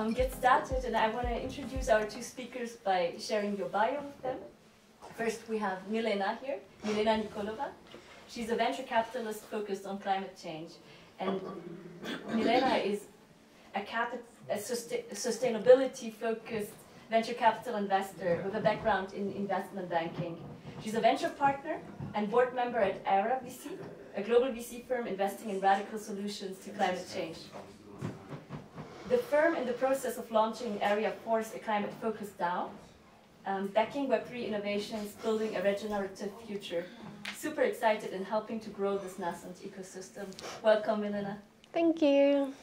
get started, and I want to introduce our two speakers by sharing your bio with them. First, we have Milena here, Milena NIKOLOVA. She's a venture capitalist focused on climate change. And Milena is a sustainability-focused venture capital investor with a background in investment banking. She's a venture partner and board member at Aera VC, a global VC firm investing in radical solutions to climate change. The firm in the process of launching Aera Force, a climate-focused DAO, backing Web3 innovations, building a regenerative future. Super excited and helping to grow this nascent ecosystem. Welcome, Milena. Thank you.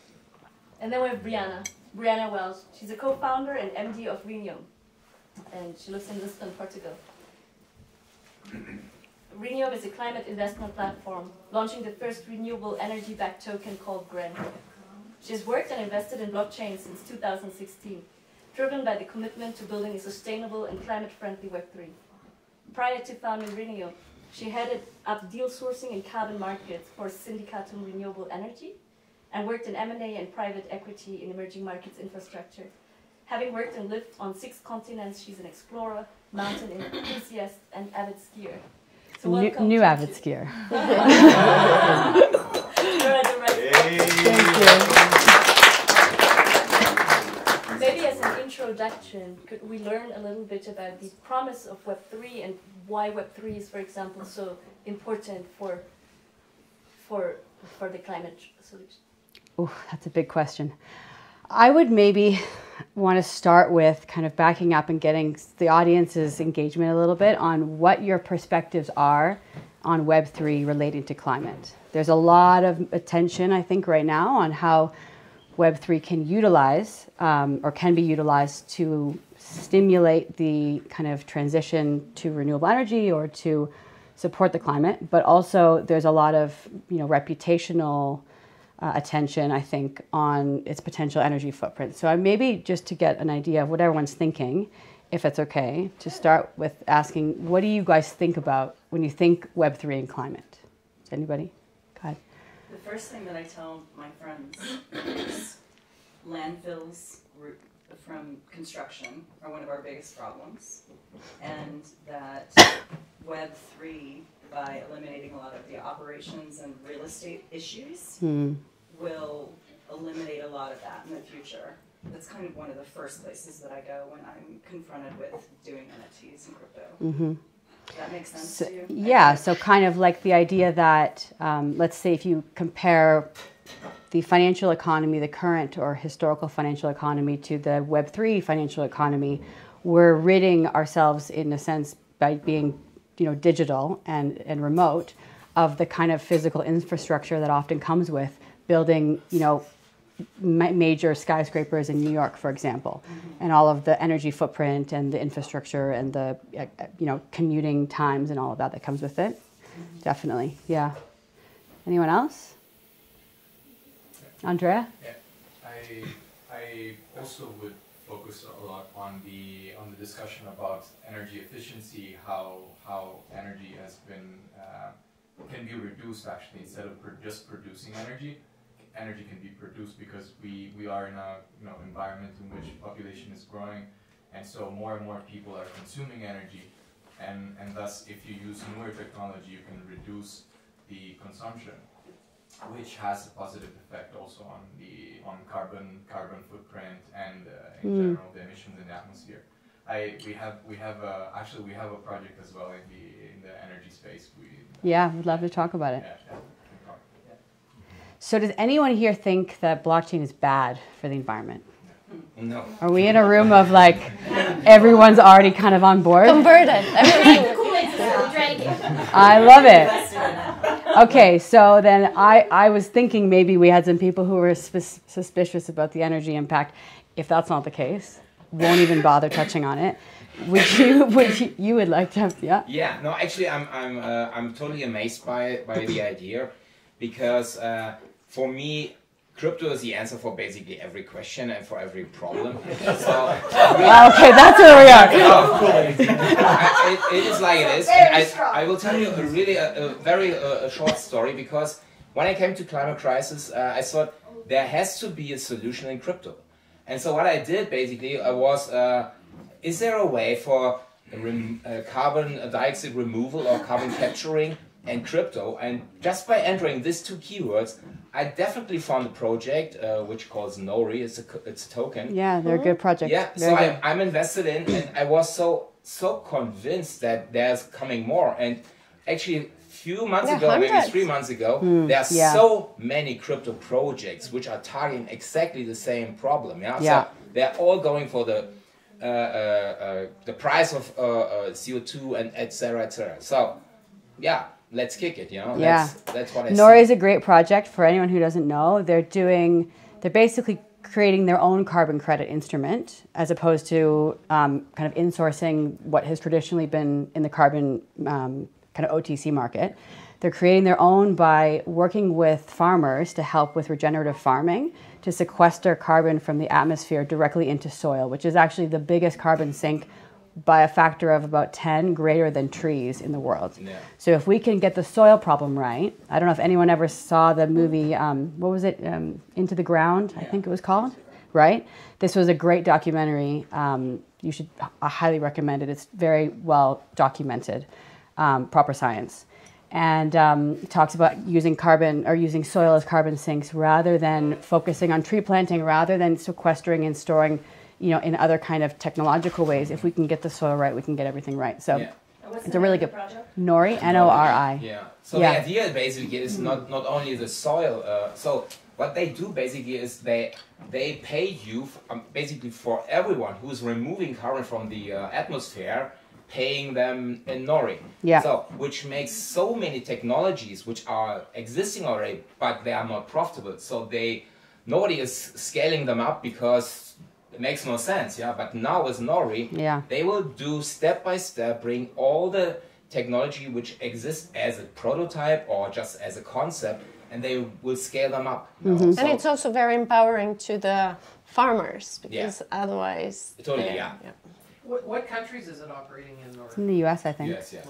And then we have Brianna WELSH. She's a co-founder and MD of Reneum, and she lives in Lisbon, Portugal. Reneum is a climate investment platform, launching the first renewable energy-backed token called GREN. She's worked and invested in blockchain since 2016, driven by the commitment to building a sustainable and climate-friendly Web3. Prior to founding Reneum, she headed up deal sourcing and carbon markets for Sindicatum Renewable Energy and worked in M&A and private equity in emerging markets infrastructure. Having worked and lived on 6 continents, she's an explorer, mountain enthusiast, and avid skier. So welcome. New avid skier. You're at the right place. Thank you. Maybe as an introduction, could we learn a little bit about the promise of Web3 and why Web3 is, for example, so important for the climate solution? Oh, that's a big question. I would maybe want to start with kind of backing up and getting the audience's engagement a little bit on what your perspectives are on Web3 relating to climate. There's a lot of attention, I think, right now on how Web3 can utilize or can be utilized to stimulate the kind of transition to renewable energy or to support the climate, but also there's a lot of reputational attention, I think, on its potential energy footprint. So maybe just to get an idea of what everyone's thinking, if it's okay, to start with asking, what do you guys think about when you think Web3 and climate? Does anybody? Go ahead. The first thing that I tell my friends is landfills from construction are one of our biggest problems, and that Web3, by eliminating a lot of the operations and real estate issues, will eliminate a lot of that in the future. That's kind of one of the first places that I go when I'm confronted with doing NFTs and crypto. Does that make sense to you? Yeah, so kind of like the idea that, let's say if you compare the financial economy, the current or historical financial economy, to the Web3 financial economy, we're ridding ourselves, in a sense, by being digital and remote, of the kind of physical infrastructure that often comes with building, major skyscrapers in New York, for example, and all of the energy footprint and the infrastructure and the, commuting times and all of that comes with it. Definitely, yeah. Anyone else? Andrea? Yeah, I also would focus a lot on the discussion about energy efficiency, how energy has been can be reduced actually. Instead of just producing energy can be produced because we are in a environment in which population is growing, and so more and more people are consuming energy, and thus if you use newer technology you can reduce the consumption, which has a positive effect also on carbon footprint and in general the emissions in the atmosphere. We have a project as well in the energy space. Yeah, we'd love to talk about it. Yeah. So does anyone here think that blockchain is bad for the environment? No. Are we in a room of everyone's already kind of on board? Converted. I love it. Okay, so then I was thinking maybe we had some people who were suspicious about the energy impact. If that's not the case, won't even bother touching on it. You would like to have, yeah? Yeah, no, actually I'm totally amazed by the idea, because for me crypto is the answer for basically every question and for every problem. So, okay, that's where we are. It is like it is. I will tell you a very short story, because when I came to climate crisis, I thought there has to be a solution in crypto. And so what I did basically was, is there a way for carbon dioxide removal or carbon capturing and crypto? And just by entering these two keywords, I definitely found a project which calls Nori. It's a token. Yeah, they're a good project. Yeah, so I'm invested in, and I was so convinced that there's coming more. And actually, few months ago, maybe 3 months ago, there are so many crypto projects which are targeting exactly the same problem. Yeah, so they're all going for the price of CO2 and etc. etc. So yeah, let's kick it. You know, that's what I Nori see. is a great project. For anyone who doesn't know, they're basically creating their own carbon credit instrument, as opposed to kind of insourcing what has traditionally been in the carbon kind of OTC market. They're creating their own by working with farmers to help with regenerative farming, to sequester carbon from the atmosphere directly into soil, which is actually the biggest carbon sink by a factor of about 10 greater than trees in the world. Yeah. So if we can get the soil problem right, I don't know if anyone ever saw the movie, what was it, Into the Ground, I think it was called, right? This was a great documentary. You should, I highly recommend it. It's very well documented, proper science. And it talks about using carbon or using soil as carbon sinks rather than focusing on tree planting, rather than sequestering and storing, you know, in other kind of technological ways. If we can get the soil right, we can get everything right. So it's a really good project. Nori, N-O-R-I. Yeah. So the idea basically is not only the soil. So what they do basically is they pay you basically for everyone who's removing carbon from the atmosphere, paying them in Nori. Yeah. So, which makes so many technologies which are existing already, but they are not profitable. So nobody is scaling them up because it makes no sense. Yeah. But now with Nori, they will do step by step, bring all the technology which exists as a prototype or just as a concept, and they will scale them up. You know? And it's also very empowering to the farmers, because otherwise... Totally, What countries is it operating in? Or? It's in the US, I think. Yes, yeah.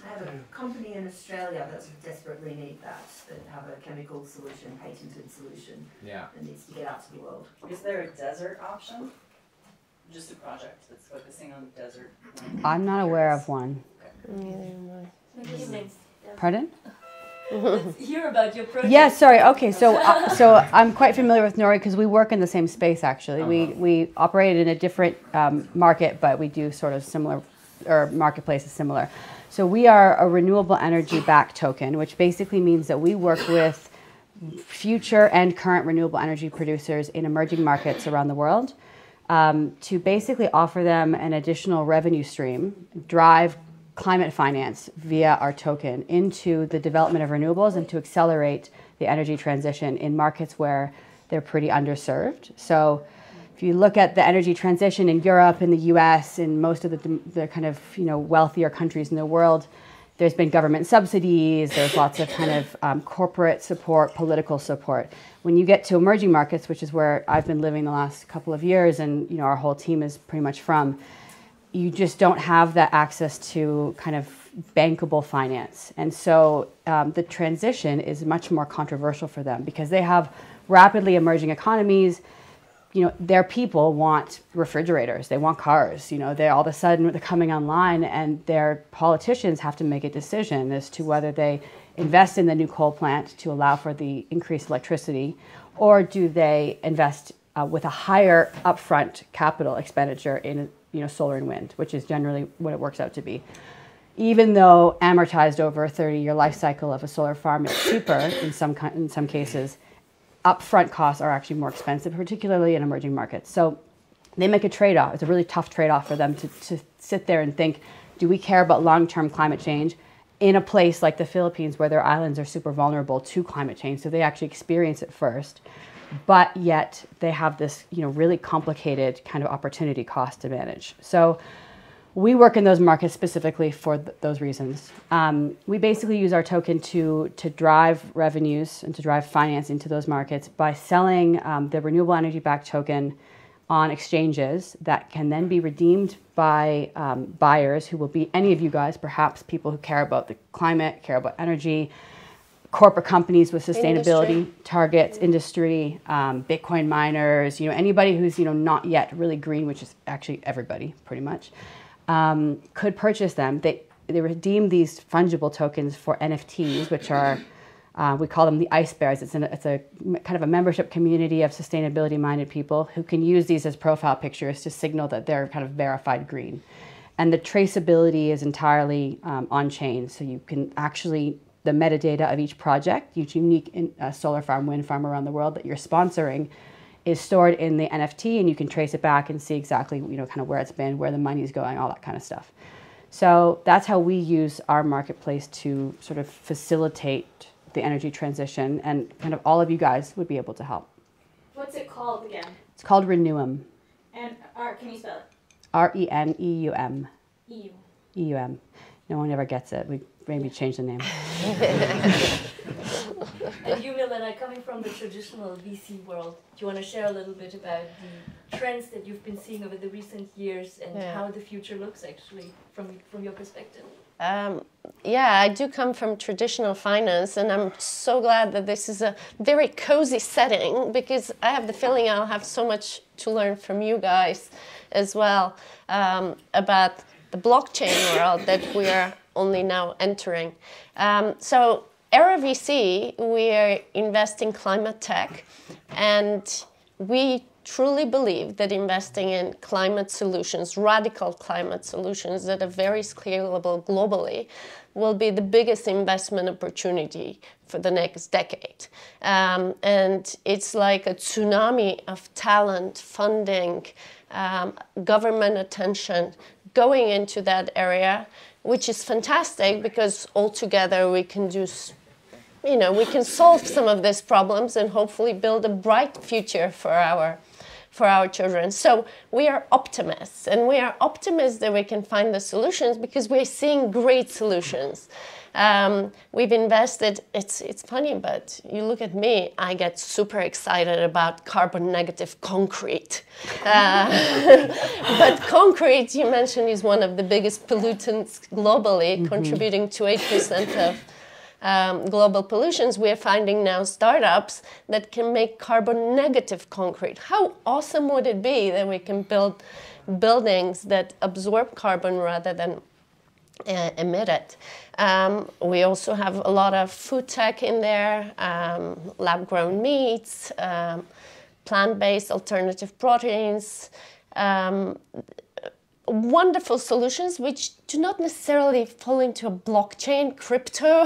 I have a company in Australia that desperately need that have a chemical solution, patented solution, that needs to get out to the world. Is there a desert option? Just a project that's focusing on desert? I'm not aware of one. Pardon? Let's hear about your project. Yeah, sorry. Okay, so I'm quite familiar with Nori because we work in the same space. Actually, we operate in a different market, but we do sort of similar, or marketplace is similar. So we are a renewable energy backed token, which basically means that we work with future and current renewable energy producers in emerging markets around the world to basically offer them an additional revenue stream, drive climate finance via our token into the development of renewables and to accelerate the energy transition in markets where they're pretty underserved. So if you look at the energy transition in Europe, in the US, in most of the kind of, you know, wealthier countries in the world, there's been government subsidies, there's lots of kind of corporate support, political support. When you get to emerging markets, which is where I've been living the last couple of years, and, you know, our whole team is pretty much from, you just don't have that access to kind of bankable finance. And so the transition is much more controversial for them because they have rapidly emerging economies. You know, their people want refrigerators, they want cars, you know, they all of a sudden they're coming online, and their politicians have to make a decision as to whether they invest in the new coal plant to allow for the increased electricity, or do they invest with a higher upfront capital expenditure in, you know, solar and wind, which is generally what it works out to be. Even though amortized over a 30-year life cycle of a solar farm is cheaper in some cases, upfront costs are actually more expensive, particularly in emerging markets. So they make a trade-off. It's a really tough trade-off for them to sit there and think, do we care about long-term climate change in a place like the Philippines where their islands are super vulnerable to climate change, so they actually experience it first, but yet they have this, you know, really complicated kind of opportunity cost to manage. So we work in those markets specifically for those reasons. We basically use our token to drive revenues and to drive finance into those markets by selling the renewable energy backed token on exchanges that can then be redeemed by buyers who will be any of you guys, perhaps people who care about the climate, care about energy, corporate companies with sustainability targets, industry, Bitcoin miners, anybody who's, not yet really green, which is actually everybody pretty much, could purchase them. They redeem these fungible tokens for NFTs, which are, we call them the Ice Bears. It's a kind of a membership community of sustainability-minded people who can use these as profile pictures to signal that they're kind of verified green. And the traceability is entirely on-chain, so you can actually, the metadata of each project, each unique solar farm, wind farm around the world that you're sponsoring is stored in the NFT, and you can trace it back and see exactly, kind of where it's been, where the money's going, all that kind of stuff. So that's how we use our marketplace to sort of facilitate the energy transition, and kind of all of you guys would be able to help. What's it called again? It's called Reneum. And can you spell it? R-E-N-E-U-M. EU. E-U-M. No one ever gets it. We maybe change the name. And you, Milena, coming from the traditional VC world, do you want to share a little bit about the trends that you've been seeing over the recent years and how the future looks actually from your perspective? Yeah, I do come from traditional finance, and I'm so glad that this is a very cozy setting, because I have the feeling I'll have so much to learn from you guys as well about the blockchain world that we are only now entering. So Aera VC, we are investing climate tech, and we truly believe that investing in climate solutions, radical climate solutions that are very scalable globally, will be the biggest investment opportunity for the next decade. And it's like a tsunami of talent, funding, government attention going into that area, which is fantastic, because altogether we can do, we can solve some of these problems and hopefully build a bright future for our children. So we are optimists, and we are optimists that we can find the solutions, because we're seeing great solutions. We've invested, it's funny, but you look at me, I get super excited about carbon negative concrete. But concrete, you mentioned, is one of the biggest pollutants globally, contributing to 8% of global pollutions. We are finding now startups that can make carbon negative concrete. How awesome would it be that we can build buildings that absorb carbon rather than emit it? We also have a lot of food tech in there, lab-grown meats, plant-based alternative proteins, wonderful solutions which do not necessarily fall into a blockchain, crypto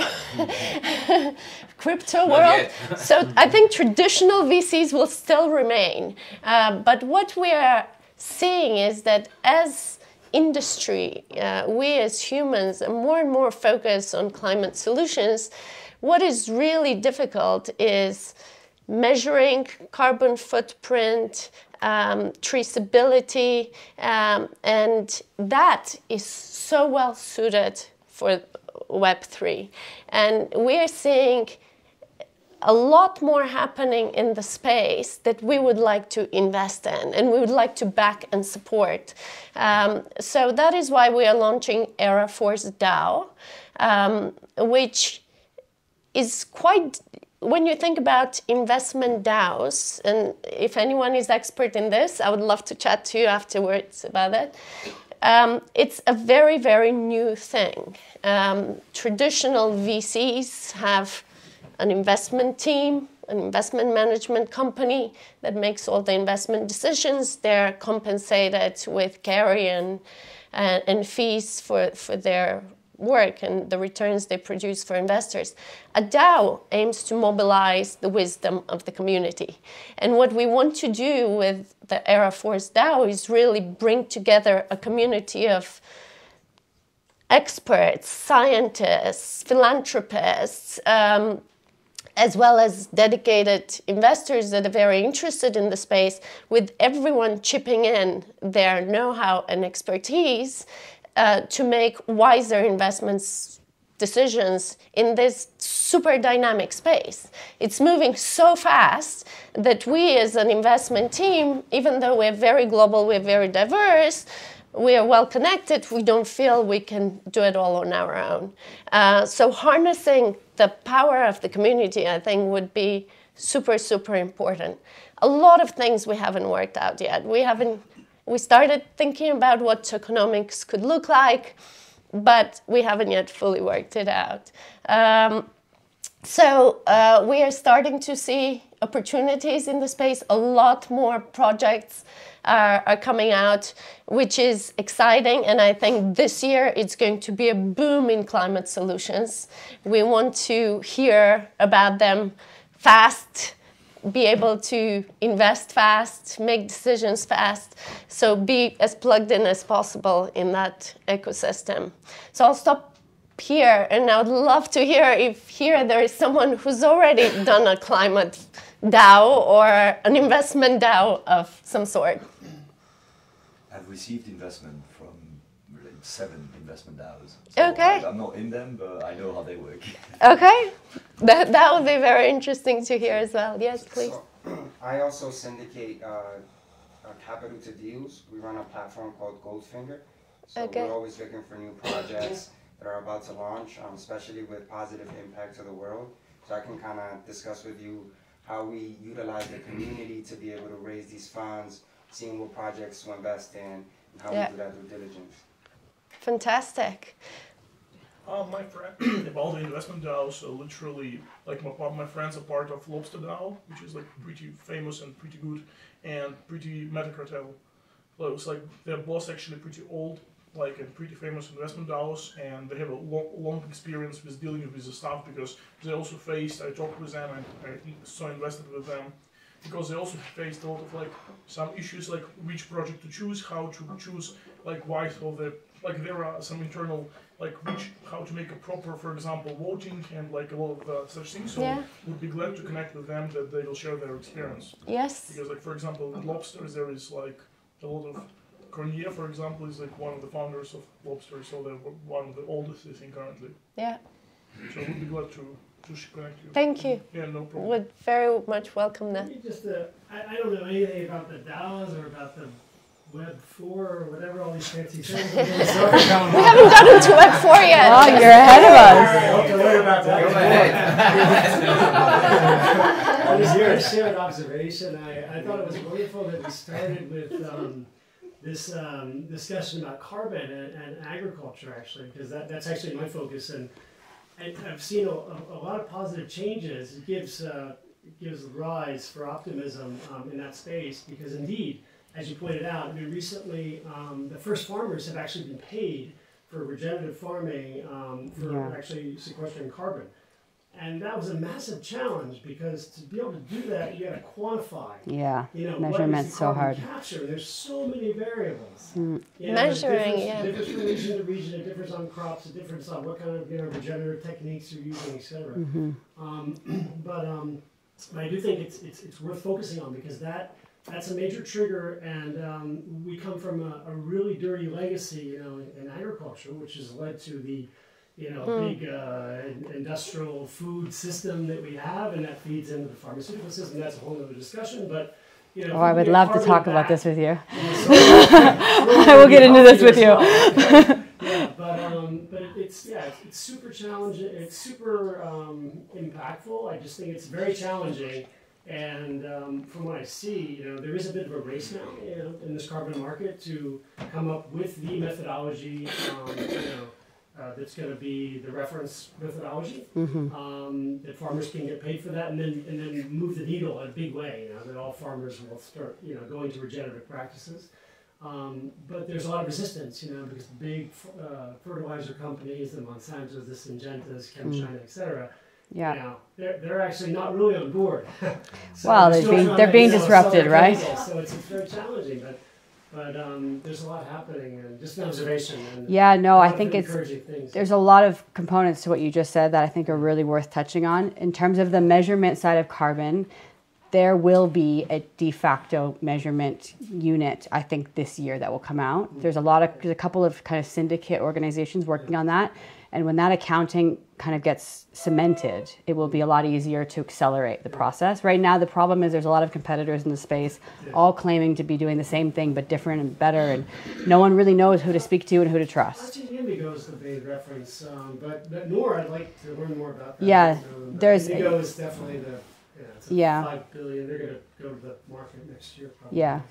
world. So I think traditional VCs will still remain. But what we are seeing is that as industry, we as humans are more and more focused on climate solutions. What is really difficult is measuring carbon footprint, traceability, and that is so well suited for Web3. And we're seeing a lot more happening in the space that we would like to invest in, and we would like to back and support. So that is why we are launching Aera Force DAO, which is quite, when you think about investment DAOs, and if anyone is expert in this, I would love to chat to you afterwards about it. It's a very, very new thing. Traditional VCs have an investment team, an investment management company that makes all the investment decisions. They're compensated with carry and fees for their work and the returns they produce for investors. A DAO aims to mobilize the wisdom of the community. And what we want to do with the Aera Force DAO is really bring together a community of experts, scientists, philanthropists, as well as dedicated investors that are very interested in the space, with everyone chipping in their know-how and expertise to make wiser investments decisions in this super dynamic space. It's moving so fast that we as an investment team, even though we're very global, we're very diverse, we are well connected, we don't feel we can do it all on our own. So harnessing the power of the community, I think, would be super, super important. A lot of things we haven't worked out yet. We started thinking about what tokenomics could look like, but we haven't yet fully worked it out. So we are starting to see opportunities in the space. A lot more projects are coming out, which is exciting. And I think this year it's going to be a boom in climate solutions. We want to hear about them fast, be able to invest fast, make decisions fast, so be as plugged in as possible in that ecosystem. So I'll stop here, and I would love to hear if here there is someone who's already done a climate DAO or an investment DAO of some sort. I've received investment from like 7 investment DAOs. So okay. I'm not in them, but I know how they work. Okay. That would be very interesting to hear as well. Yes, please. So, I also syndicate capital to deals. We run a platform called Goldfinger. So okay. We're always looking for new projects that are about to launch, especially with positive impact to the world. So I can kind of discuss with you how we utilize the community to be able to raise these funds, seeing what projects to invest in, and how we do that due diligence. Fantastic. My friend, about the investment DAO, so literally, like my friends are part of Lobster DAO, which is like pretty famous and pretty good, and pretty Metacartel. So it's like they're both actually pretty old, like and pretty famous investment DAOs, and they have a long experience with dealing with the stuff because they also faced. I talked with them and I so invested with them because they also faced a lot of like some issues like which project to choose, how to choose, like why of the like there are some internal like how to make a proper, for example, voting and like a lot of such things. So we'd be glad to connect with them that they will share their experience. Yes. Because like for example, with Lobsters there is like a lot of Cornelia, for example, is like one of the founders of Lobster, so they're one of the oldest I think currently. Yeah. So we'd be glad to connect you. Thank you. Yeah, no problem. Would very much welcome that. Just I don't know anything about the DAOs or about the Web 4 or whatever all these fancy things. We haven't gotten to Web 4 yet. Oh, you're ahead of us. I hope to learn about that. I was here to share an observation. I thought it was wonderful that we started with this discussion about carbon and agriculture, actually, because that's actually my focus. And I've seen a lot of positive changes. It gives rise for optimism in that space because indeed, as you pointed out, I mean, recently the first farmers have actually been paid for regenerative farming for actually sequestering carbon. And that was a massive challenge because to be able to do that, you got to quantify. Yeah, you know, measurement's so hard. Capture. There's so many variables. Mm. You know, measuring, difference from region to region, a difference on crops, a difference on what kind of regenerative techniques you're using, etc. But I do think it's worth focusing on because that's a major trigger, and we come from a really dirty legacy, in agriculture, which has led to the big industrial food system that we have, and that feeds into the pharmaceutical system. That's a whole other discussion, but I would love to talk about this with you. I will get into this with you. But it's super challenging. It's super impactful. I just think it's very challenging. And from what I see, there is a bit of a race now, in this carbon market to come up with the methodology, that's going to be the reference methodology, that farmers can get paid for that, and then move the needle in a big way. That all farmers will start, going to regenerative practices. But there's a lot of resistance, because the big fertilizer companies, the Monsantos, the Syngentas, ChemChina, etc. Yeah, they're actually not really on board. So well, they're being disrupted, right? So it's very challenging, but there's a lot happening, and just an observation. And I think there's a lot of components to what you just said that I think are really worth touching on. In terms of the measurement side of carbon, there will be a de facto measurement unit, I think, this year that will come out. There's a couple of kind of syndicate organizations working on that. And when that accounting kind of gets cemented, it will be a lot easier to accelerate the process. Right now, the problem is there's a lot of competitors in the space, all claiming to be doing the same thing, but different and better. And no one really knows who to speak to and who to trust. Indigo is the main reference, but NOR, I'd like to learn more about that. Yeah, there's... Indigo is definitely the... Yeah. $5 billion. They're going to go to the market next year, probably. Yeah.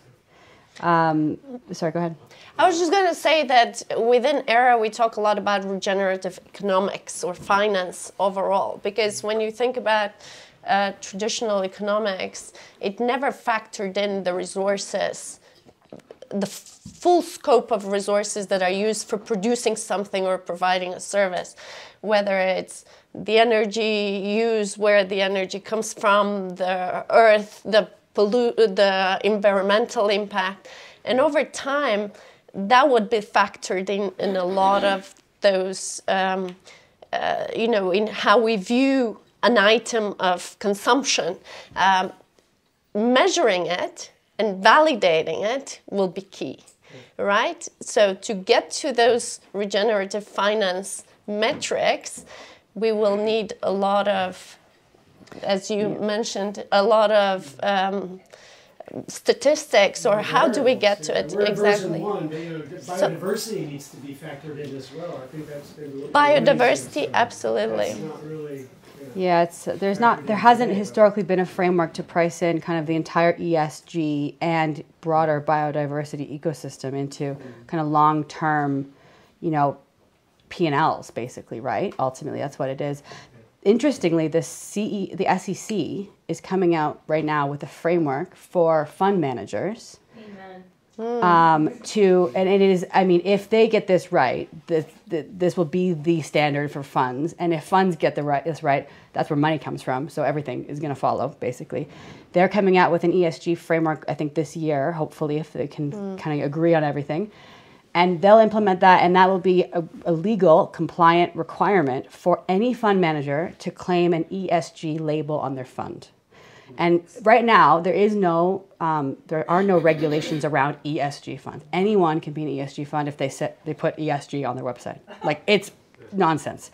Sorry, go ahead. I was just going to say that within Aera, we talk a lot about regenerative economics or finance overall, because when you think about traditional economics, it never factored in the resources, the full scope of resources that are used for producing something or providing a service, whether it's the energy used, where the energy comes from, the earth, the environmental impact. And over time, that would be factored in a lot of those, in how we view an item of consumption. Measuring it and validating it will be key, right? So to get to those regenerative finance metrics, we will need a lot of, as you mentioned, a lot of statistics, or how do we get to it exactly? Biodiversity needs to be factored in as well. I think that's biodiversity, absolutely. That's not really, yeah, there hasn't historically been a framework to price in kind of the entire ESG and broader biodiversity ecosystem into kind of long-term, P&Ls, basically, right? Ultimately, that's what it is. Interestingly, the SEC is coming out right now with a framework for fund managers. Amen. And it is, if they get this right, this will be the standard for funds. And if funds get this right, that's where money comes from. So everything is going to follow, basically. They're coming out with an ESG framework, I think, this year, hopefully, if they can kind of agree on everything. And they'll implement that, and that will be a legal, compliant requirement for any fund manager to claim an ESG label on their fund. And right now, there are no regulations around ESG funds. Anyone can be an ESG fund if they put ESG on their website. It's nonsense.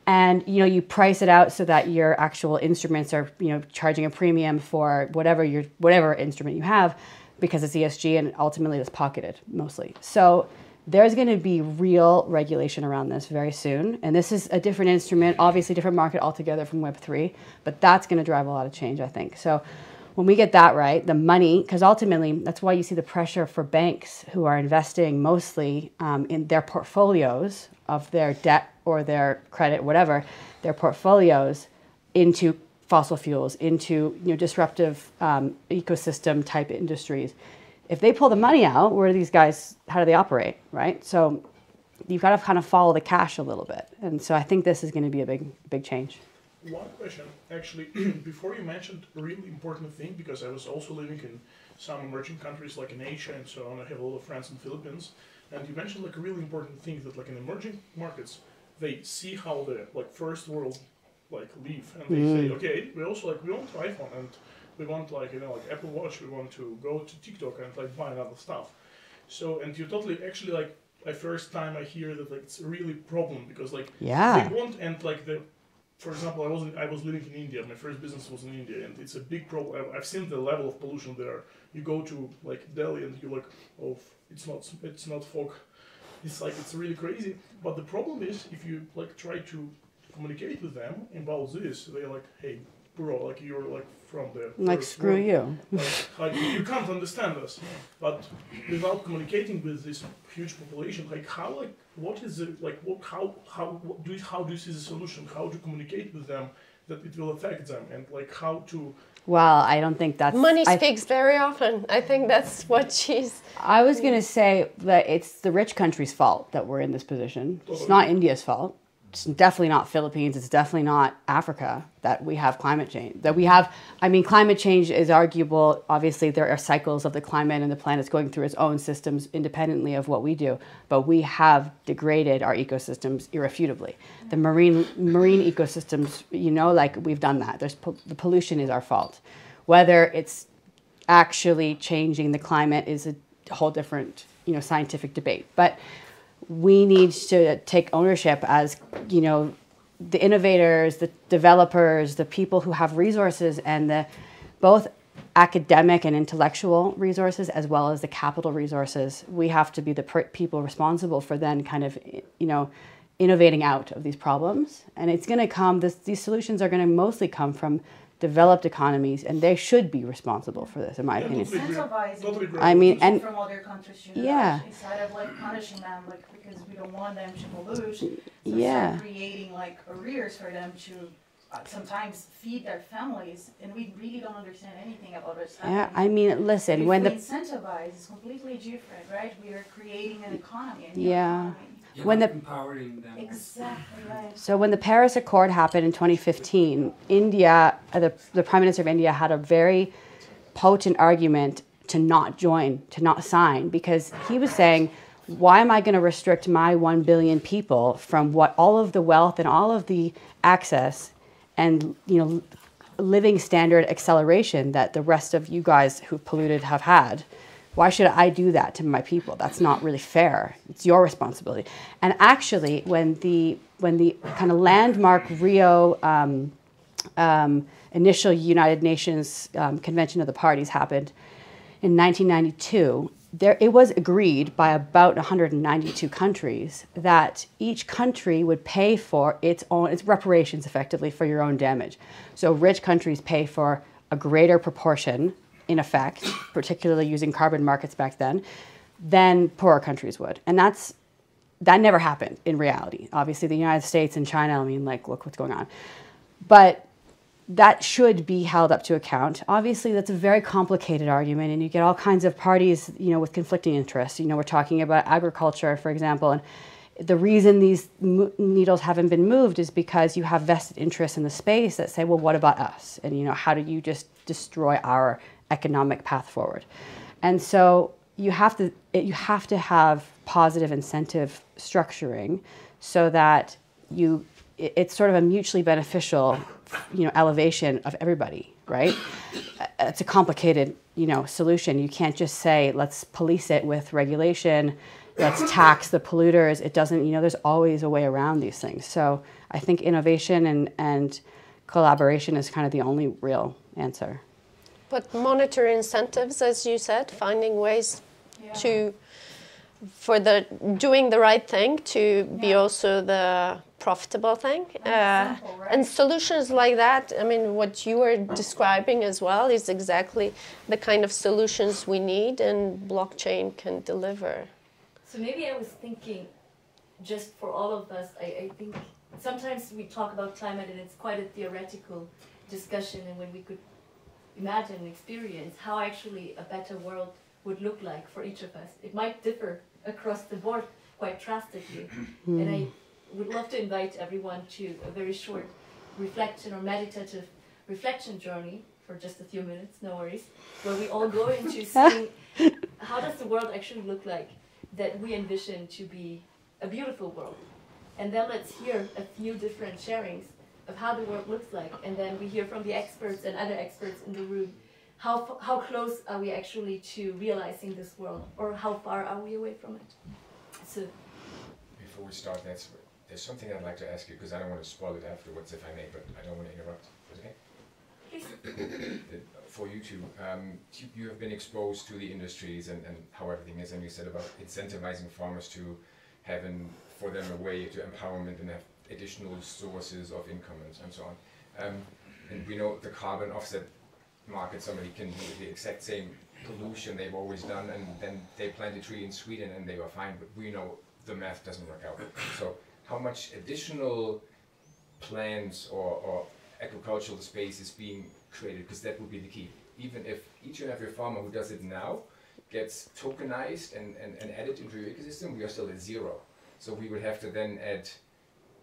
And you price it out so that your actual instruments are charging a premium for whatever instrument you have, because it's ESG, and ultimately it's pocketed mostly. So there's going to be real regulation around this very soon. And this is a different instrument, obviously different market altogether from Web3, but that's going to drive a lot of change, I think. So when we get that right, the money, because ultimately that's why you see the pressure for banks who are investing mostly in their portfolios of their debt or their credit, whatever, their portfolios into fossil fuels, into disruptive ecosystem type industries. If they pull the money out, where do these guys, how do they operate, right? So you've got to kind of follow the cash a little bit. And so I think this is going to be a big change. One question, actually, before you mentioned a really important thing, because I was also living in some emerging countries like in Asia and so on. I have a lot of friends in the Philippines. And you mentioned a really important thing that in emerging markets, they see how the first world live, and they say, okay, we also we want iPhone, and we want Apple Watch, we want to go to TikTok and buy other stuff. So, and you totally actually the first time I hear that it's a really problem, because they want, and for example, I was living in India. My first business was in India, and it's a big problem. I've seen the level of pollution there. You go to Delhi, and you're oh, it's not fog. It's really crazy. But the problem is, if you try to communicate with them about this, they're hey, bro, you're from the screw world. You. You can't understand us. But without communicating with this huge population, what is it, how do you see the solution? How to communicate with them that it will affect them, and how to... Well, I don't think that's... Money speaks very often. I think that's what she's... I was going to say that it's the rich country's fault that we're in this position. It's not India's fault. It's definitely not Philippines. It's definitely not Africa that we have climate change. Climate change is arguable. Obviously, there are cycles of the climate, and the planet's going through its own systems independently of what we do. But we have degraded our ecosystems irrefutably. The marine ecosystems, we've done that. The pollution is our fault. Whether it's actually changing the climate is a whole different, scientific debate. But we need to take ownership as, the innovators, the developers, the people who have resources, and both academic and intellectual resources as well as the capital resources. We have to be the people responsible for then kind of, innovating out of these problems. And it's going to come, these solutions are going to mostly come from developed economies, and they should be responsible for this, in my opinion. I mean, and from other countries, instead of like punishing them, like because we don't want them to pollute, so start creating like arrears for them to sometimes feed their families, and we really don't understand anything about what's happening. Yeah, I mean, listen, if when we incentivize, it's completely different, right? We are creating an economy. Economy. You're when not empowering them. Exactly right. So when the Paris Accord happened in 2015, India, the Prime Minister of India had a very potent argument to not join, to not sign, because he was saying, why am I going to restrict my 1 billion people from what all of the wealth and all of the access and living standard acceleration that the rest of you guys who polluted have had? Why should I do that to my people? That's not really fair. It's your responsibility. And actually, when the kind of landmark Rio initial United Nations Convention of the Parties happened in 1992, it was agreed by about 192 countries that each country would pay for its reparations effectively for your own damage. So rich countries pay for a greater proportion, in effect, particularly using carbon markets back then, than poorer countries would. And that never happened in reality. Obviously, the United States and China, I mean, like, look what's going on. But that should be held up to account. Obviously, that's a very complicated argument, and you get all kinds of parties, with conflicting interests. We're talking about agriculture, for example, and the reason these needles haven't been moved is because you have vested interests in the space that say, well, what about us? And, how do you just destroy our economic path forward? And so you have to have positive incentive structuring so that it's sort of a mutually beneficial, elevation of everybody, right? It's a complicated, solution. You can't just say, let's police it with regulation, let's tax the polluters. It doesn't, there's always a way around these things. So I think innovation and collaboration is kind of the only real answer. But monitor incentives, as you said, finding ways for doing the right thing to be also the profitable thing. And solutions like that, I mean, what you were describing as well is exactly the kind of solutions we need and blockchain can deliver. So maybe I was thinking, just for all of us, I think sometimes we talk about climate and it's quite a theoretical discussion, and when we could imagine and experience how actually a better world would look like for each of us. It might differ across the board quite drastically. And I would love to invite everyone to a very short reflection or meditative reflection journey for just a few minutes, no worries, where we all go into seeing how does the world actually look like that we envision to be a beautiful world. And then let's hear a few different sharings of how the world looks like, and then we hear from the experts and other experts in the room how close are we actually to realizing this world, or how far are we away from it. So before we start, there's something I'd like to ask you, because I don't want to spoil it afterwards if I may, but I don't want to interrupt. Is it okay? For you two, you have been exposed to the industries and how everything is, and you said about incentivizing farmers to having for them a way to empowerment and have additional sources of income and so on. And we know the carbon offset market, somebody can do the exact same pollution they've always done, and then they plant a tree in Sweden and they were fine, but we know the math doesn't work out. So how much additional plants or agricultural space is being created, because that would be the key. Even if each and every farmer who does it now gets tokenized and added into your ecosystem, we are still at zero. So we would have to then add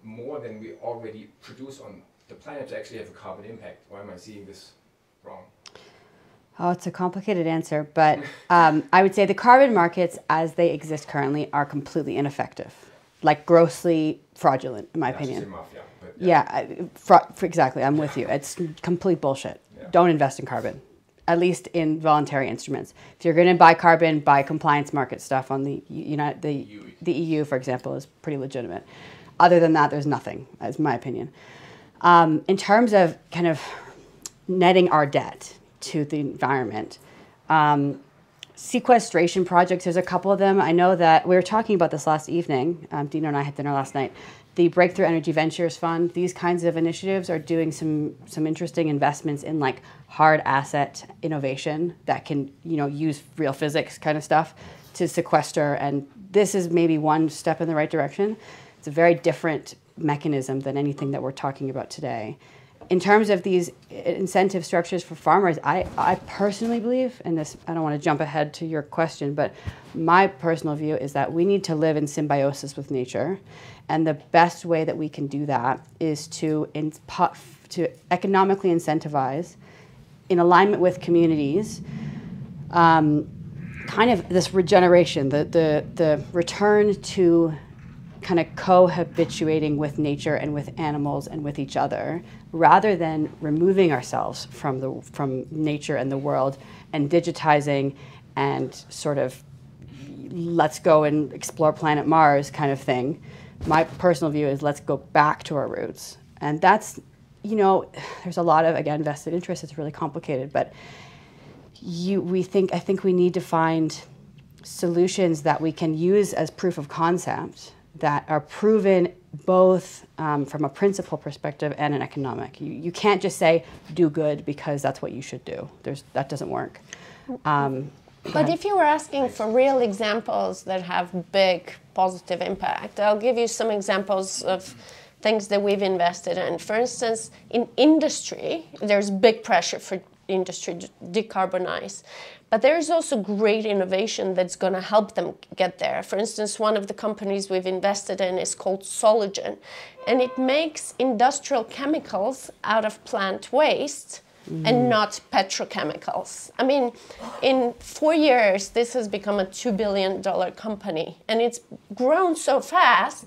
more than we already produce on the planet to actually have a carbon impact. Why am I seeing this wrong? Oh, it's a complicated answer, but I would say the carbon markets as they exist currently are completely ineffective, like grossly fraudulent, in my opinion. Exactly, I'm with you. It's complete bullshit. Yeah. Don't invest in carbon. at least in voluntary instruments. If you're going to buy carbon, buy compliance market stuff on the EU, for example, is pretty legitimate. Other than that, there's nothing, is my opinion. In terms of kind of netting our debt to the environment, sequestration projects, there's a couple of them. I know that we were talking about this last evening. Dino and I had dinner last night. The Breakthrough Energy Ventures Fund, these kinds of initiatives are doing some interesting investments in like hard asset innovation that can, use real physics kind of stuff to sequester. And this is maybe one step in the right direction. It's a very different mechanism than anything that we're talking about today. In terms of these incentive structures for farmers, I personally believe, and this, I don't want to jump ahead to your question, but my personal view is that we need to live in symbiosis with nature. And the best way that we can do that is to economically incentivize, in alignment with communities, kind of this regeneration, the return to kind of cohabituating with nature and with animals and with each other, rather than removing ourselves from nature and the world and digitizing and sort of let's go and explore planet Mars kind of thing. My personal view is let's go back to our roots. And that's, there's a lot of, again, vested interest. It's really complicated, but I think we need to find solutions that we can use as proof of concept that are proven both from a principle perspective and an economic. You can't just say, do good because that's what you should do. That doesn't work. But if you were asking for real examples that have big positive impact, I'll give you some examples of things that we've invested in. For instance, in industry, there's big pressure for industry to decarbonize. But there's also great innovation that's going to help them get there. For instance, one of the companies we've invested in is called Sologen, and it makes industrial chemicals out of plant waste and not petrochemicals. I mean, in 4 years, this has become a $2 billion company, and it's grown so fast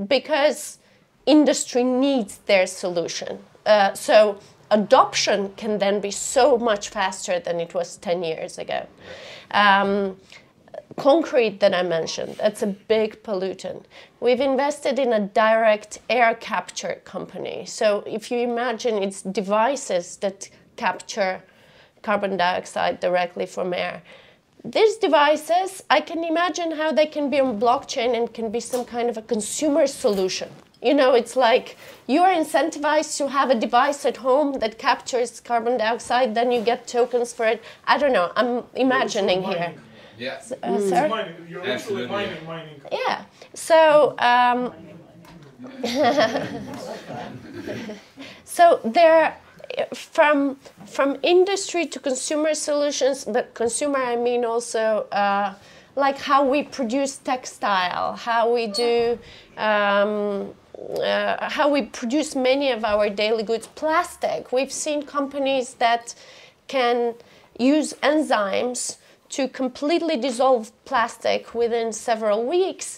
because industry needs their solution. So adoption can then be so much faster than it was 10 years ago. Concrete that I mentioned, that's a big pollutant. We've invested in a direct air capture company. So if you imagine it's devices that capture carbon dioxide directly from air. These devices, I can imagine how they can be on blockchain and can be some kind of a consumer solution. It's like you are incentivized to have a device at home that captures carbon dioxide, then you get tokens for it. I don't know, I'm imagining here. Yeah. Sorry? You're actually mining. Yeah. So, so there, from industry to consumer solutions, but consumer I mean also like how we produce textile, how we do, how we produce many of our daily goods. Plastic. We've seen companies that can use enzymes to completely dissolve plastic within several weeks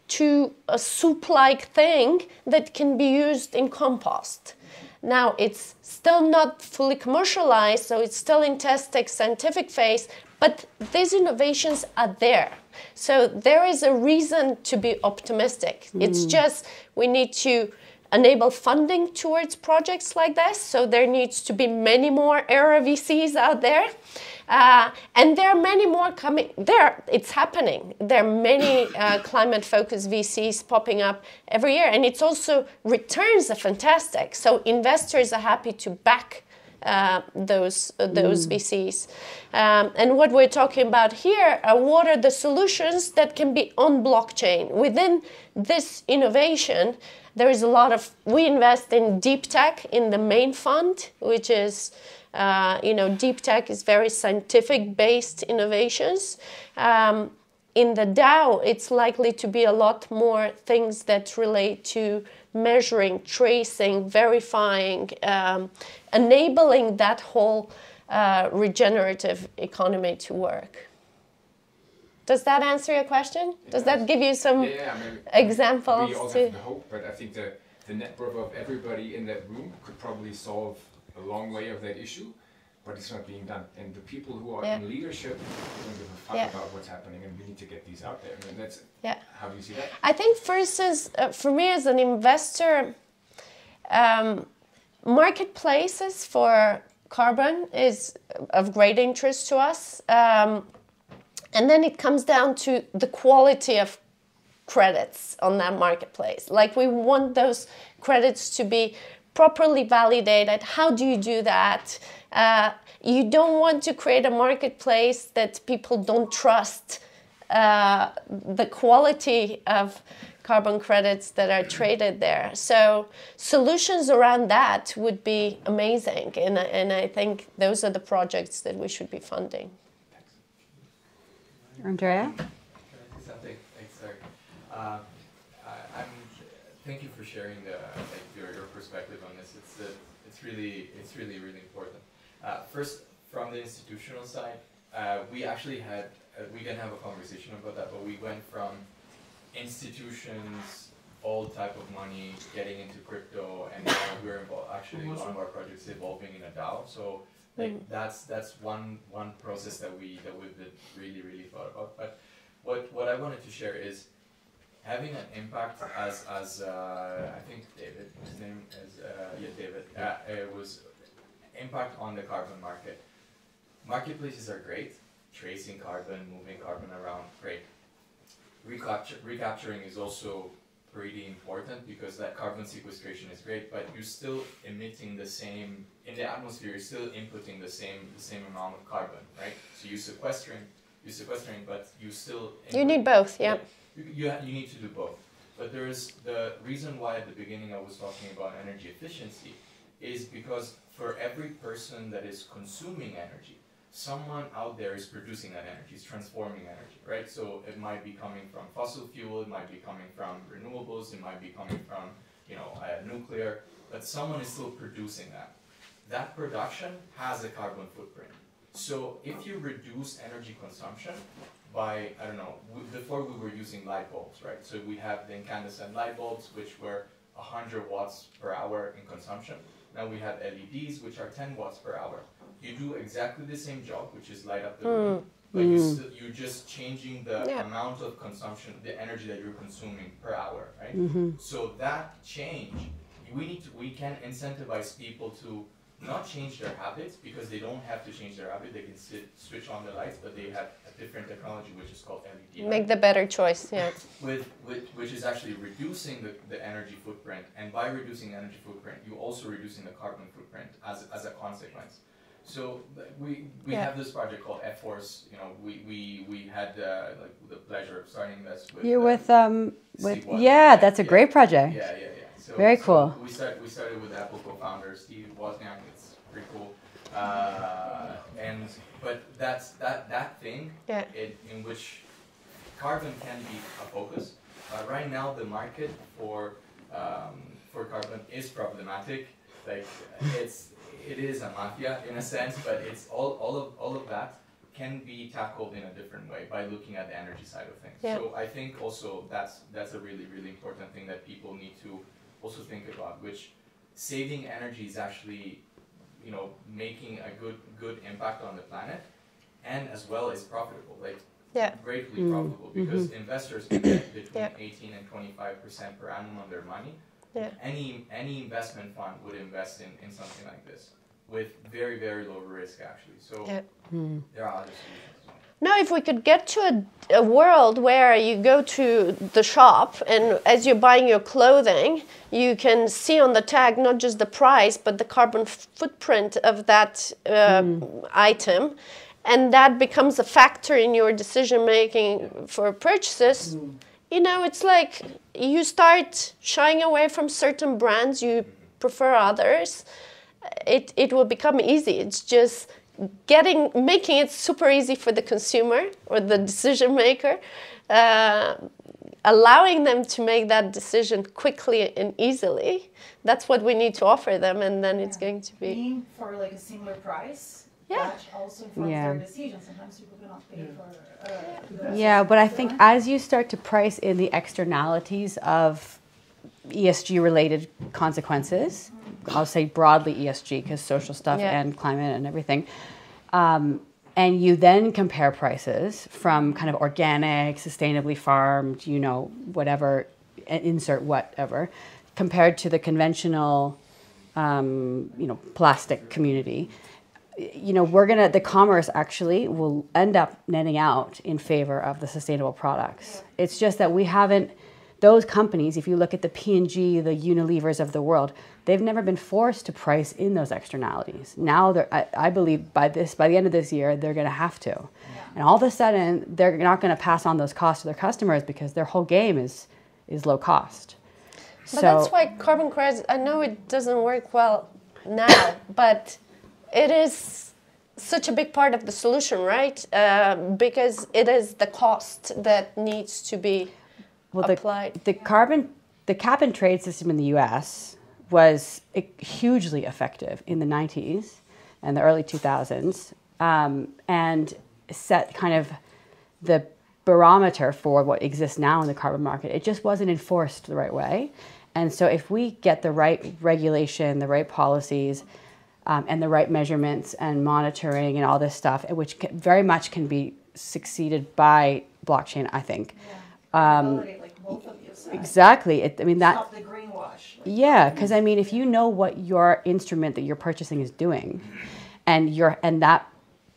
to a soup-like thing that can be used in compost. Now, it's still not fully commercialized, so it's still in testing scientific phase, but these innovations are there. So there is a reason to be optimistic. It's just we need to enable funding towards projects like this, so there needs to be many more Aera VCs out there. And there are many more coming. It's happening. There are many climate-focused VCs popping up every year, and it's also returns are fantastic. So investors are happy to back those VCs. And what we're talking about here are what are the solutions that can be on blockchain. Within this innovation, there is a lot of. We invest in deep tech in the main fund, which is. Deep tech is very scientific-based innovations. In the DAO, it's likely to be a lot more things that relate to measuring, tracing, verifying, enabling that whole regenerative economy to work. Does that answer your question? Does that give you some examples? We all have the hope, but I think the network of everybody in that room could probably solve a long way of that issue. but it's not being done. And the people who are in leadership don't give a fuck about what's happening, and we need to get these out there. And that's how do you see that? I think first is, for me as an investor, marketplaces for carbon is of great interest to us. And then it comes down to the quality of credits on that marketplace. Like, we want those credits to be properly validated. How do you do that? You don't want to create a marketplace that people don't trust the quality of carbon credits that are traded there. So solutions around that would be amazing. And I think those are the projects that we should be funding. Andrea? Something. Sorry. Thank you for sharing your perspective on this. It's really important. First, from the institutional side, we actually had we can have a conversation about that. But we went from institutions, all type of money, getting into crypto, and now we're involved. Actually, one of our projects evolving in a DAO. So that's one process that we've really thought about. But what I wanted to share is having an impact as I think David, his name is David. It was impact on the carbon market. Marketplaces are great, tracing carbon, moving carbon around, great. Recapturing is also pretty important because that carbon sequestration is great, but you're still emitting the same in the atmosphere. You're still inputting the same amount of carbon, right? So you're sequestering, but you still you need both, You need to do both. But there is the reason why at the beginning I was talking about energy efficiency is because for every person that is consuming energy, someone out there is producing that energy, is transforming energy, right? So it might be coming from fossil fuel, it might be coming from renewables, it might be coming from, nuclear, but someone is still producing that. That production has a carbon footprint. So if you reduce energy consumption by, I don't know, before we were using light bulbs, right? So we have the incandescent light bulbs, which were 100 watts per hour in consumption. Now we have LEDs, which are 10 watts per hour. You do exactly the same job, which is light up the room, but you're just changing the amount of consumption, the energy that you're consuming per hour, right? So that change, we can incentivize people to not change their habits because they don't have to change their habit. They can switch on the lights, but they have a different technology, which is called LED. Make the better choice, which is actually reducing the energy footprint, and by reducing the energy footprint, you're also reducing the carbon footprint as a consequence. So we have this project called Aera Force. We had the pleasure of starting this with. You're with that's a great project. Yeah. So, very cool. We started with Apple co-founder Steve Wozniak. It's pretty cool. But that's that thing in which carbon can be a focus. Right now, the market for carbon is problematic. Like it is a mafia in a sense, but it's all of that can be tackled in a different way by looking at the energy side of things. So I think also that's a really important thing that people need to also think about, which saving energy is actually making a good impact on the planet, and as well as profitable, greatly profitable, because investors can get between 18 and 25% per annum on their money. Any investment fund would invest in something like this with very, very low risk, actually. So there are other solutions. No, if we could get to a world where you go to the shop and as you're buying your clothing, you can see on the tag not just the price, but the carbon footprint of that item, and that becomes a factor in your decision making for purchases. It's like you start shying away from certain brands, you prefer others. It will become easy. It's just making it super easy for the consumer or the decision maker, allowing them to make that decision quickly and easily. That's what we need to offer them, and then it's going to be aim for a similar price. That also informs their decision. Sometimes people cannot pay for. But I think as you start to price in the externalities of ESG related consequences, I'll say broadly ESG, because social stuff and climate and everything. And you then compare prices from kind of organic, sustainably farmed, you know, whatever, insert whatever, compared to the conventional, you know, plastic community. You know, the commerce actually will end up netting out in favor of the sustainable products. It's just that we haven't, those companies, if you look at the P&G, the Unilevers of the world, they've never been forced to price in those externalities. Now, I believe by the end of this year, they're going to have to. Yeah. And all of a sudden, they're not going to pass on those costs to their customers because their whole game is low cost. But that's why carbon credits, I know it doesn't work well now, but it is such a big part of the solution, right? Because it is the cost that needs to be applied. The cap and trade system in the US was hugely effective in the 90s and the early 2000s, and set kind of the barometer for what exists now in the carbon market. It just wasn't enforced the right way. And so if we get the right regulation, the right policies, and the right measurements and monitoring and all this stuff, which very much can be succeeded by blockchain, I think. Exactly. I mean, that. Stop the greenwash. Yeah, because I mean, if you know what your instrument that you're purchasing is doing, and that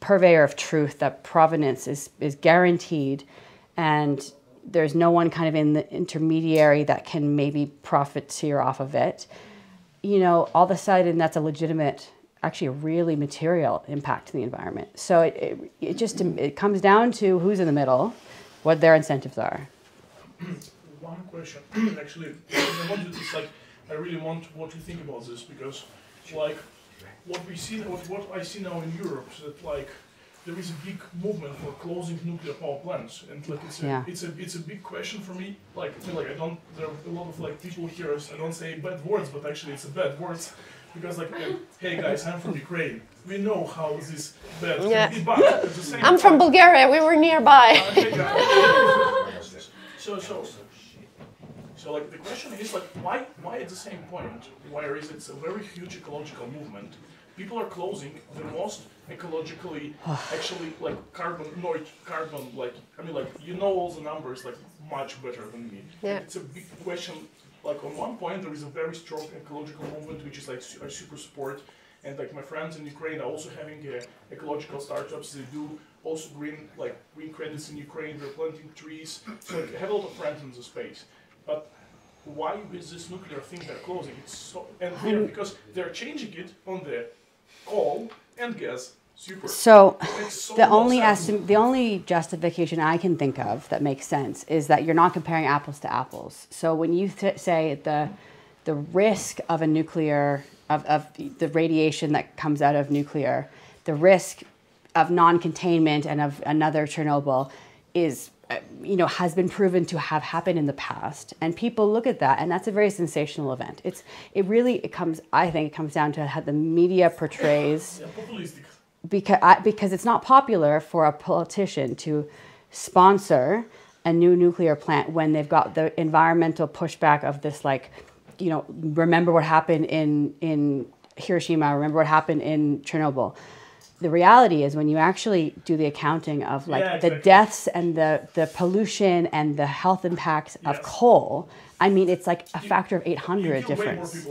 purveyor of truth, that provenance is guaranteed, and there's no one kind of in the intermediary that can maybe profiteer off of it, you know, all of a sudden that's a legitimate, actually a really material impact to the environment. So it comes down to who's in the middle, what their incentives are. One question, actually, I really want what you think about this, because like what I see now in Europe is that like there is a big movement for closing nuclear power plants, and like it's a big question for me. Like I feel like there are a lot of like people here. I don't say bad words, but actually it's a bad words, because like hey guys, I'm from Ukraine. We know how this bad can be, but at the same I'm from Bulgaria. We were nearby. So like the question is like why at the same point, where is it's a very huge ecological movement, people are closing the most ecologically actually like carbon like I mean like you know all the numbers like much better than me. Yeah. It's a big question. Like on one point there is a very strong ecological movement which is like I super support, and like my friends in Ukraine are also having ecological startups. They do also green credits in Ukraine. They're planting trees. So like, I have a lot of friends in the space. But why is this nuclear thing they're closing? It's so because they're changing it on the coal and gas. Super. So the only justification I can think of that makes sense is that you're not comparing apples to apples. So when you say the risk of a nuclear of the radiation that comes out of nuclear, the risk of non-containment and of another Chernobyl is, you know, has been proven to have happened in the past, and people look at that, and that's a very sensational event. I think it comes down to how the media portrays, because it's not popular for a politician to sponsor a new nuclear plant when they've got the environmental pushback of this, like, you know, remember what happened in Hiroshima, remember what happened in Chernobyl. The reality is when you actually do the accounting of like the deaths and the pollution and the health impacts of coal, I mean, it's like a factor of 800 difference.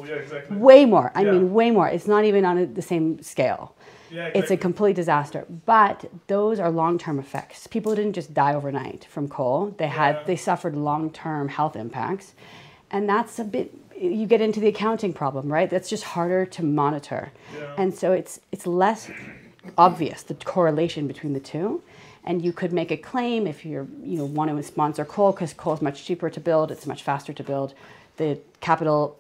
Way more. I mean, way more. It's not even on the same scale. It's a complete disaster. But those are long-term effects. People didn't just die overnight from coal. They suffered long-term health impacts. And that's a bit, you get into the accounting problem, right? That's just harder to monitor. And so it's less obvious, the correlation between the two. And you could make a claim if you want to sponsor coal, because coal is much cheaper to build, it's much faster to build. The capital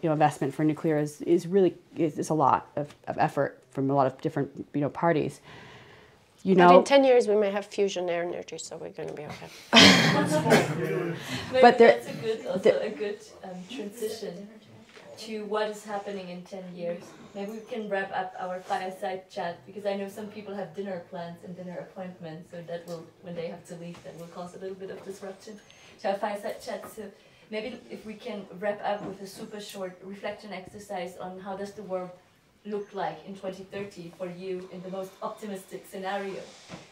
investment for nuclear is a lot of effort from a lot of different parties. But in 10 years we may have fusion energy, so we're going to be okay. But that's a good transition to what is happening in 10 years. Maybe we can wrap up our fireside chat, because I know some people have dinner plans and dinner appointments, so that will, when they have to leave, that will cause a little bit of disruption to our fireside chat. So maybe if we can wrap up with a super short reflection exercise on how does the world look like in 2030 for you in the most optimistic scenario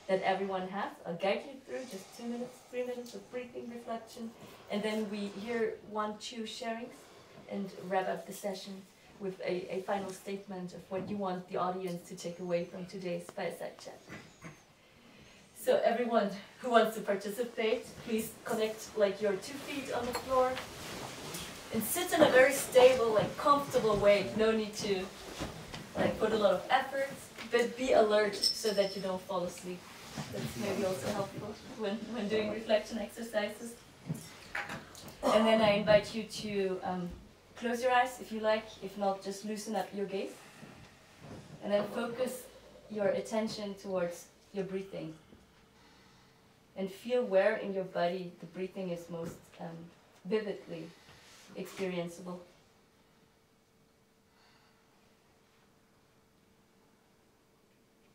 that everyone has. I'll guide you through just 2 minutes, 3 minutes of breathing, reflection, and then we hear 1-2 sharings and wrap up the session with a final statement of what you want the audience to take away from today's fireside chat. So everyone who wants to participate, please connect like your 2 feet on the floor and sit in a very stable, like comfortable way. No need to like put a lot of effort, but be alert so that you don't fall asleep. That's maybe also helpful when doing reflection exercises. And then I invite you to close your eyes if you like, if not, just loosen up your gaze. And then focus your attention towards your breathing. And feel where in your body the breathing is most vividly experienceable.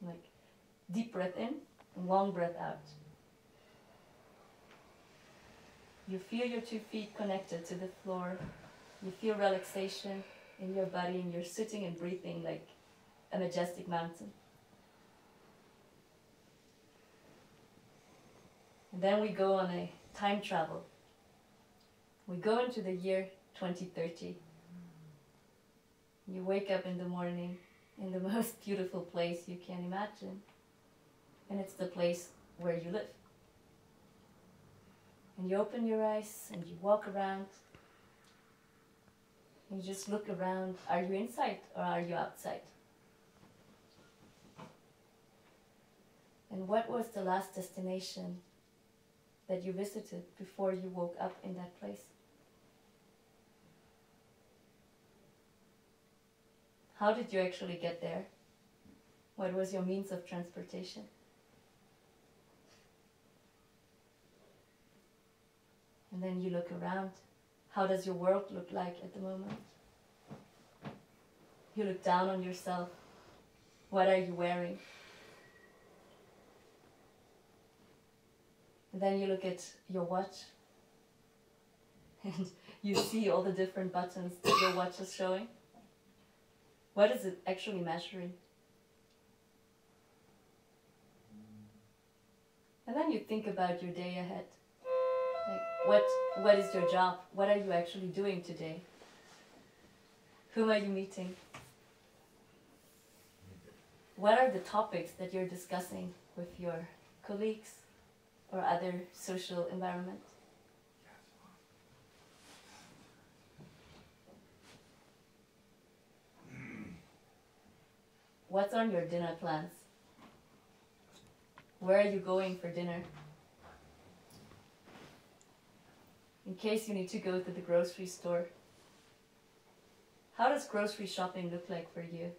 Like deep breath in and long breath out. You feel your 2 feet connected to the floor. You feel relaxation in your body and you're sitting and breathing like a majestic mountain. And then we go on a time travel. We go into the year 2030. You wake up in the morning in the most beautiful place you can imagine. And it's the place where you live. And you open your eyes and you walk around. And you just look around. Are you inside or are you outside? And what was the last destination that you visited before you woke up in that place? How did you actually get there? What was your means of transportation? And then you look around. How does your world look like at the moment? You look down on yourself. What are you wearing? And then you look at your watch. And you see all the different buttons that your watch is showing. What is it actually measuring? And then you think about your day ahead. Like, what is your job? What are you actually doing today? Whom are you meeting? What are the topics that you're discussing with your colleagues or other social environment? What's on your dinner plans? Where are you going for dinner? In case you need to go to the grocery store. How does grocery shopping look like for you?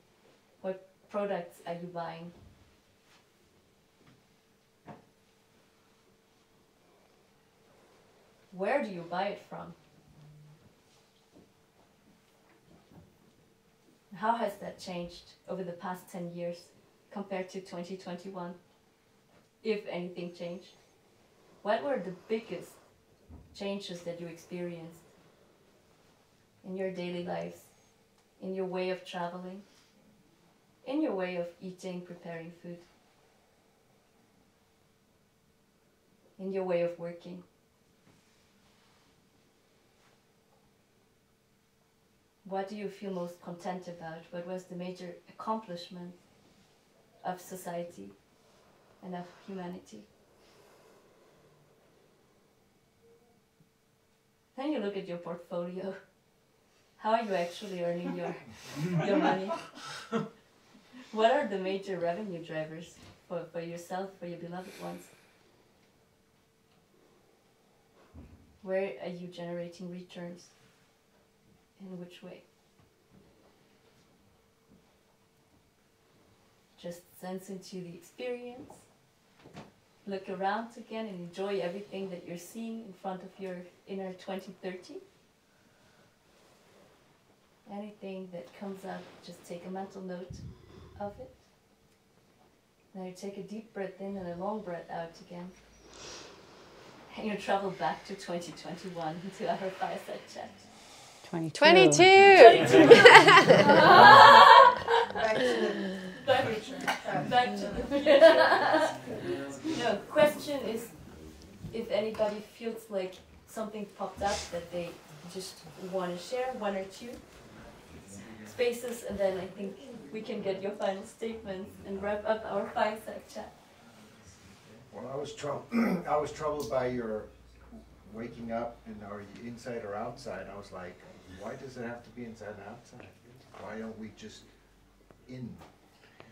What products are you buying? Where do you buy it from? How has that changed over the past 10 years compared to 2021? If anything changed. What were the biggest changes that you experienced in your daily lives, in your way of traveling, in your way of eating, preparing food, in your way of working? What do you feel most content about? What was the major accomplishment of society and of humanity? Then you look at your portfolio. How are you actually earning your money? What are the major revenue drivers for yourself, for your beloved ones? Where are you generating returns? In which way? Just sense into the experience. Look around again and enjoy everything that you're seeing in front of your inner 2030. Anything that comes up, just take a mental note of it. Now you take a deep breath in and a long breath out again. Can you travel back to 2021 to our fireside chat? 22. Back to the future. No, question is if anybody feels like something popped up that they just want to share, one or two spaces, and then I think we can get your final statements and wrap up our fireside chat. Well, I was troubled by your waking up and are you inside or outside? I was like, why does it have to be inside and outside? Why don't we just in?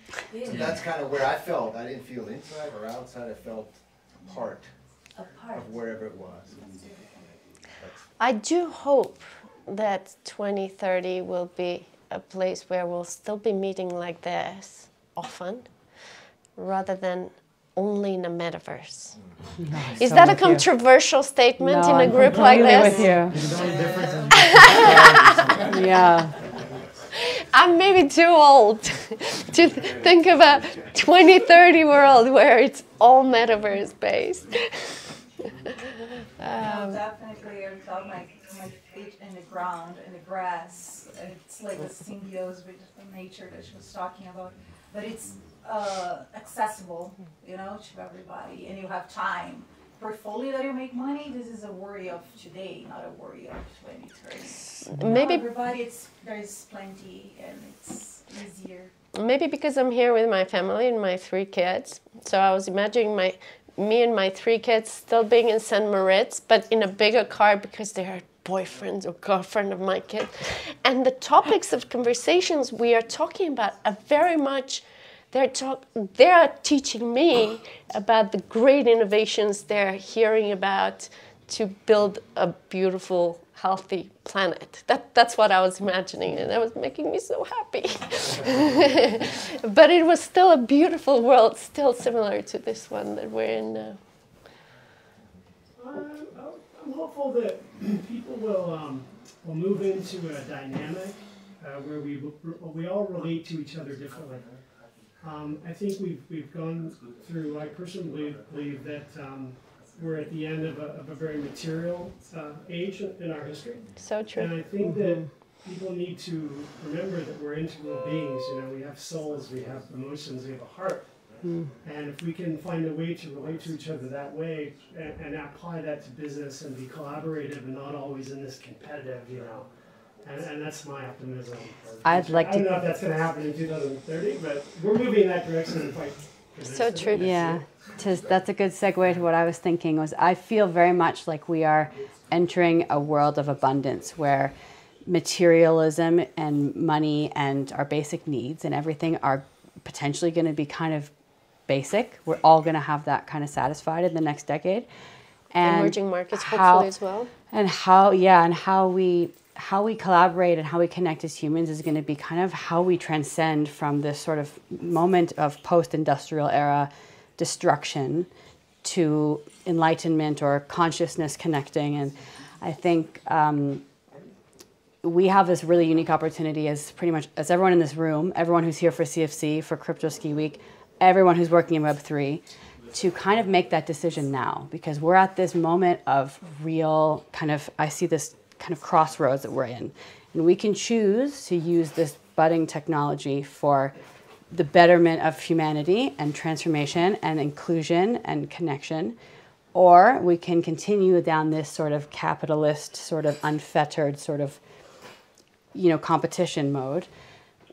So that's kind of where I felt. I didn't feel inside or outside. I felt a part of wherever it was. I do hope that 2030 will be a place where we'll still be meeting like this often, rather than only in a metaverse. Is that a controversial statement in a group like this? Yeah. I'm maybe too old to think of a 2030 world where it's all metaverse based. Definitely, I felt my feet in the ground, in the grass. It's like a symbiosis with nature that she was talking about. But it's accessible, you know, to everybody, and you have time. Portfolio that you make money, this is a worry of today, not a worry of 2030. Maybe everybody, there's plenty, and it's easier. Maybe because I'm here with my family and my 3 kids, so I was imagining me and my 3 kids still being in St.Moritz, but in a bigger car because they are boyfriends or girlfriend of my kid. And the topics of conversations we are talking about are very much, they are teaching me about the great innovations they're hearing about to build a beautiful, healthy planet. That's what I was imagining, and that was making me so happy. But it was still a beautiful world, still similar to this one that we're in now. I'm hopeful that people will move into a dynamic where we all relate to each other differently. I think we've gone through, I personally believe that we're at the end of a very material age in our history. So true. And I think that people need to remember that we're integral beings. You know, we have souls, we have emotions, we have a heart. And if we can find a way to relate to each other that way and apply that to business and be collaborative and not always in this competitive, you know. And that's my optimism. I don't know if that's going to happen in 2030, but we're moving in that direction quite. So true. Yeah, that's a good segue to what I was thinking. Was I feel very much like we are entering a world of abundance where materialism and money and our basic needs and everything are potentially going to be kind of basic. We're all going to have that kind of satisfied in the next decade. And emerging markets, hopefully as well. And how we collaborate and how we connect as humans is going to be kind of how we transcend from this sort of moment of post-industrial era destruction to enlightenment or consciousness connecting. And I think we have this really unique opportunity as pretty much as everyone in this room, everyone who's here for CFC, for Crypto Ski Week, everyone who's working in Web3, to kind of make that decision now, because we're at this moment of real kind of, I see this kind of crossroads that we're in. And we can choose to use this budding technology for the betterment of humanity and transformation and inclusion and connection, or we can continue down this sort of capitalist, sort of unfettered, sort of, you know, competition mode,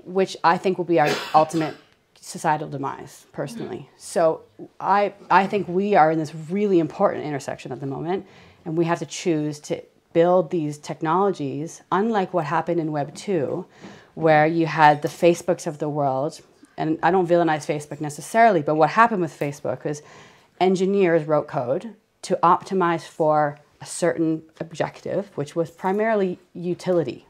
which I think will be our ultimate societal demise, personally. So I think we are in this really important intersection at the moment, and we have to choose to build these technologies, unlike what happened in Web 2, where you had the Facebooks of the world, and I don't villainize Facebook necessarily, but what happened with Facebook is engineers wrote code to optimize for a certain objective, which was primarily utility.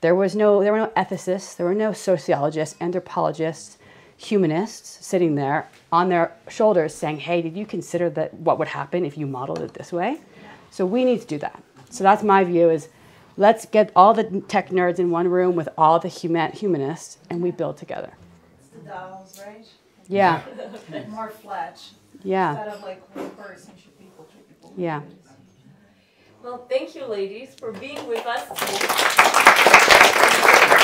There were no ethicists, there were no sociologists, anthropologists, humanists sitting there on their shoulders saying, hey, did you consider that what would happen if you modeled it this way? So we need to do that. So that's my view, is let's get all the tech nerds in one room with all the humanists, and we build together. It's the DAOs, right? Yeah. More flat. Yeah. Instead of like one person, two people, Yeah. Well, thank you, ladies, for being with us today.